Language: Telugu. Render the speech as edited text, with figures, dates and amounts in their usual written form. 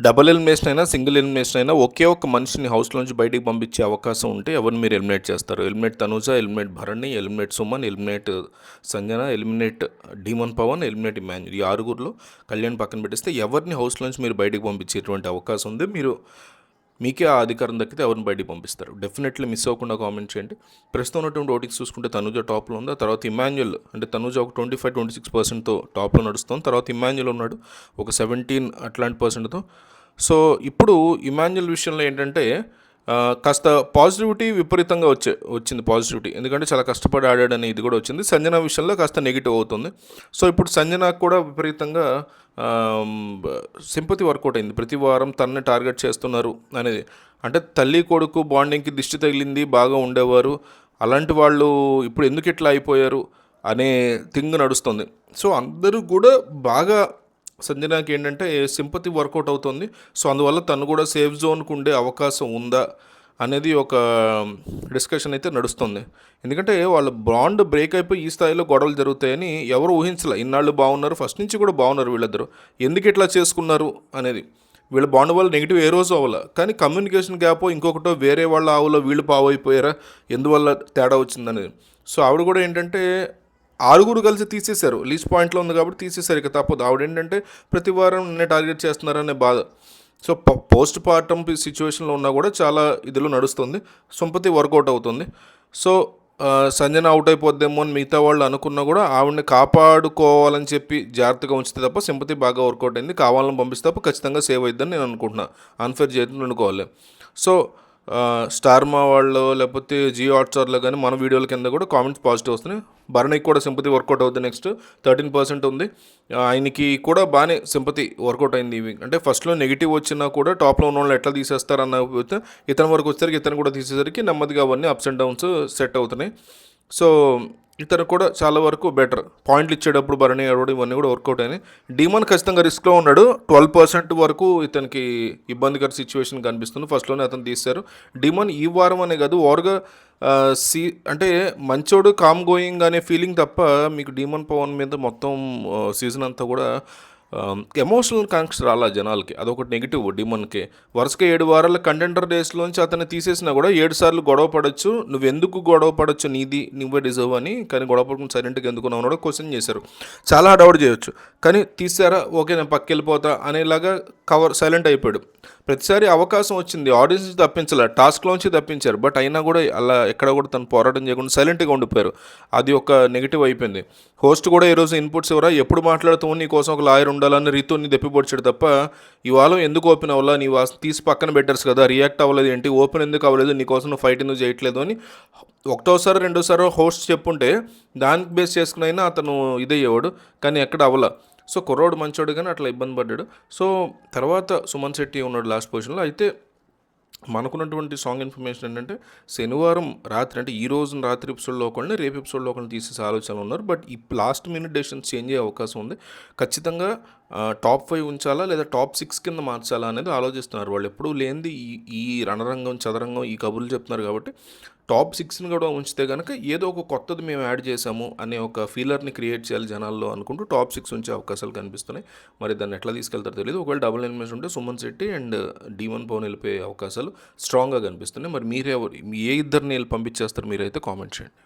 డబుల్ ఎలిమినేషన్ అయినా సింగిల్ ఎలిమినేషన్ అయినా ఒకే ఒక్క మనిషిని హౌస్లోంచి బయటికి పంపించే అవకాశం ఉంటే ఎవరిని మీరు ఎలిమినేట్ చేస్తారు? Eliminate Tanuja, eliminate Bharani, eliminate Suman, eliminate Sanjana, eliminate demon Pavan, eliminate Emmanuel. ఈ ఆరుగురిలో కళ్యాణ్ పక్కన పెట్టేస్తే ఎవరిని హౌస్లోంచి మీరు బయటికి పంపించేటువంటి అవకాశం ఉంది? మీకే ఆ అధికారం దక్కితే ఎవరిని బయటికి పంపిస్తారు? డెఫినెట్లీ మిస్ అవ్వకుండా కామెంట్ చేయండి. ప్రస్తుతం ఉన్నటువంటి ఓటింగ్స్ చూసుకుంటే తనూజ టాప్లో ఉంది. ఆ తర్వాత ఇమాన్యుల్, అంటే తనూజ ఒక 25-26%తో టాప్లో నడుస్తుంది. తర్వాత ఇమాన్యుల్ ఉన్నాడు ఒక 17 అట్లాంటి పర్సెంట్తో. సో ఇప్పుడు ఇమాన్యుల్ విషయంలో ఏంటంటే కాస్త పాజిటివిటీ విపరీతంగా వచ్చింది పాజిటివిటీ, ఎందుకంటే చాలా కష్టపడి ఆడాడని ఇది కూడా వచ్చింది. సంజన విషయంలో కాస్త నెగిటివ్ అవుతుంది. సో ఇప్పుడు సంజనాకు కూడా విపరీతంగా సింపతి వర్కౌట్ అయింది. ప్రతి వారం తనని టార్గెట్ చేస్తున్నారు అనేది, అంటే తల్లి కొడుకు బాండింగ్కి దిష్టి తగిలింది, బాగా ఉండేవారు, అలాంటి వాళ్ళు ఇప్పుడు ఎందుకు ఇట్లా అయిపోయారు అనే థింగ్ నడుస్తుంది. సో అందరూ కూడా బాగా సంజనాకి ఏంటంటే సింపతి వర్కౌట్ అవుతుంది. సో అందువల్ల తను కూడా సేఫ్ జోన్కు ఉండే అవకాశం ఉందా అనేది ఒక డిస్కషన్ అయితే నడుస్తుంది. ఎందుకంటే వాళ్ళ బాండ్ బ్రేక్ అయిపోయి ఈ స్థాయిలో గొడవలు జరుగుతాయని ఎవరు ఊహించలే. ఇన్నాళ్ళు బాగున్నారు, ఫస్ట్ నుంచి కూడా బాగున్నారు వీళ్ళిద్దరు, ఎందుకు ఇట్లా చేసుకున్నారు అనేది. వీళ్ళ బాండ్ వల్ల నెగిటివ్ ఏ రోజు అవ్వాల, కానీ కమ్యూనికేషన్ గ్యాప్ ఇంకొకటో వేరే వాళ్ళ ఆవులో వీళ్ళు పావైపోయారా, ఎందువల్ల తేడా వచ్చిందనేది. సో ఆవిడ కూడా ఏంటంటే ఆరుగురు కలిసి తీసేశారు, లీస్ట్ పాయింట్లో ఉంది కాబట్టి తీసేశారు, ఇక తప్పదు. ఆవిడ ఏంటంటే ప్రతి వారం నిన్నే టార్గెట్ చేస్తున్నారనే బాధ. సో పోస్ట్ పార్టమ్ సిచ్యువేషన్లో ఉన్నా కూడా చాలా ఇదిలో నడుస్తుంది, సింపతి వర్కౌట్ అవుతుంది. సో సంజన అవుట్ అయిపోద్దేమో అని మిగతా వాళ్ళు అనుకున్నా కూడా ఆవిడని కాపాడుకోవాలని చెప్పి జాగ్రత్తగా ఉంచితే తప్ప సింపతి బాగా వర్కౌట్ అయింది. కావాలని పంపిస్తే తప్ప ఖచ్చితంగా సేవ్ అవుతుందని నేను అనుకుంటున్నాను, అన్ఫేర్ చేయడం అనుకోవాలి. సో స్టార్మా వాళ్ళు లేకపోతే జియో హాట్స్టార్లో కానీ మన వీడియోల కింద కూడా కామెంట్స్ పాజిటివ్ వస్తున్నాయి. భరణికి కూడా సింపతి వర్కౌట్ అవుతుంది, నెక్స్ట్ 13% ఉంది. ఆయనకి కూడా బాగానే సింపతి వర్కౌట్ అయింది. ఇవి అంటే ఫస్ట్లో నెగిటివ్ వచ్చినా కూడా టాప్లో ఉన్న వాళ్ళు ఎట్లా తీసేస్తారన్న ఇతని వరకు వచ్చేసరికి ఇతను కూడా తీసేసరికి నెమ్మదిగా అవన్నీ అప్స్ అండ్ డౌన్స్ సెట్ అవుతున్నాయి. సో ఇతను కూడా చాలా వరకు బెటర్, పాయింట్లు ఇచ్చేటప్పుడు భరణి అడవడం ఇవన్నీ కూడా వర్కౌట్ అయినాయి. డీమన్ ఖచ్చితంగా రిస్క్లో ఉన్నాడు, 12% వరకు ఇతనికి ఇబ్బందికర సిచ్యువేషన్ కనిపిస్తుంది. ఫస్ట్లోనే అతను తీశారు. డీమన్ ఈ వారం అనే కాదు ఓవర్గా అంటే మంచోడు కామ్ గోయింగ్ అనే ఫీలింగ్ తప్ప మీకు డీమన్ పవన్ మీద మొత్తం సీజన్ అంతా కూడా ఎమోషనల్ కనెక్షన్ రాలా జనాలకి, అదొకటి నెగిటివ్. డిమన్కి వరుసగా 7 వారాల కంటెండర్ డేస్లోంచి అతన్ని తీసేసినా కూడా 7 సార్లు గొడవ పడవచ్చు, నువ్వెందుకు గొడవ పడవచ్చు, నీది నువ్వే డిజర్వ్ అని. కానీ గొడవ పడుకుని సైలెంట్గా ఎందుకున్నావు కూడా క్వశ్చన్ చేశారు, చాలా డౌట్ చేయొచ్చు. కానీ తీసారా, ఓకే నేను పక్కకి వెళ్ళిపోతా అనేలాగా సైలెంట్ అయిపోయాడు. ప్రతిసారి అవకాశం వచ్చింది, ఆడియన్స్ నుంచి తప్పించాల, టాస్క్లోంచి తప్పించారు, బట్ అయినా కూడా అలా ఎక్కడ కూడా తను పోరాటం చేయకుండా సైలెంట్గా ఉండిపోయారు. అది ఒక నెగిటివ్ అయిపోయింది. హోస్ట్ కూడా ఈరోజు ఇన్పుట్స్ ఎవరా, ఎప్పుడు మాట్లాడుతూ నీ కోసం ఒక లాయర్ ఉండాలని రీతుని దెప్పిపొడిచాడు తప్ప ఇవాళ ఎందుకు ఓపెన్ అవ్వాలా, నీ తీసి పక్కన బెటర్స్ కదా, రియాక్ట్ అవ్వలేదు ఏంటి, ఓపెన్ ఎందుకు అవ్వలేదు, నీ కోసం నువ్వు ఫైట్ ఎందుకు చేయట్లేదు అని ఒకటోసారి రెండోసారి హోస్ట్ చెప్పుంటే దానికి బేస్ చేసుకునైనా అతను ఇదయ్యేవాడు, కానీ ఎక్కడ అవ్వాల. సో కుర్రోడు మంచోడు కానీ అట్లా ఇబ్బంది పడ్డాడు. సో తర్వాత సుమన్ శెట్టి ఉన్నాడు లాస్ట్ పొజిషన్లో. అయితే మనకున్నటువంటి సాంగ్ ఇన్ఫర్మేషన్ ఏంటంటే శనివారం రాత్రి, అంటే ఈ రోజు రాత్రి ఎపిసోడ్లో ఒకళ్ళని రేపు ఎపిసోడ్లో ఒకళ్ళని తీసేసే ఆలోచనలు ఉన్నారు. బట్ ఈ లాస్ట్ మినిట్ డెసిషన్స్ చేంజ్ అయ్యే అవకాశం ఉంది. ఖచ్చితంగా టాప్ 5 ఉంచాలా లేదా టాప్ 6 కింద మార్చాలా అనేది ఆలోచిస్తున్నారు. వాళ్ళు ఎప్పుడూ లేనిది ఈ రణరంగం చదరంగం ఈ కబుర్లు చెప్తున్నారు కాబట్టి టాప్ 6ని కూడా ఉంచితే కనుక ఏదో ఒక కొత్తది మేము యాడ్ చేసాము అనే ఒక ఫీలర్ని క్రియేట్ చేయాలి జనాల్లో అనుకుంటూ టాప్ 6 ఉంచే అవకాశాలు కనిపిస్తున్నాయి. మరి దాన్ని ఎట్లా తీసుకెళ్తారో తెలియదు. ఒకవేళ డబుల్ ఎలిమినేషన్ ఉంటే సుమన్ శెట్టి అండ్ డీమన్ పవన్ వెళ్ళిపోయే అవకాశాలు స్ట్రాంగ్గా కనిపిస్తున్నాయి. మరి మీరే ఏ ఇద్దరిని పంపించేస్తారు మీరైతే కామెంట్ చేయండి.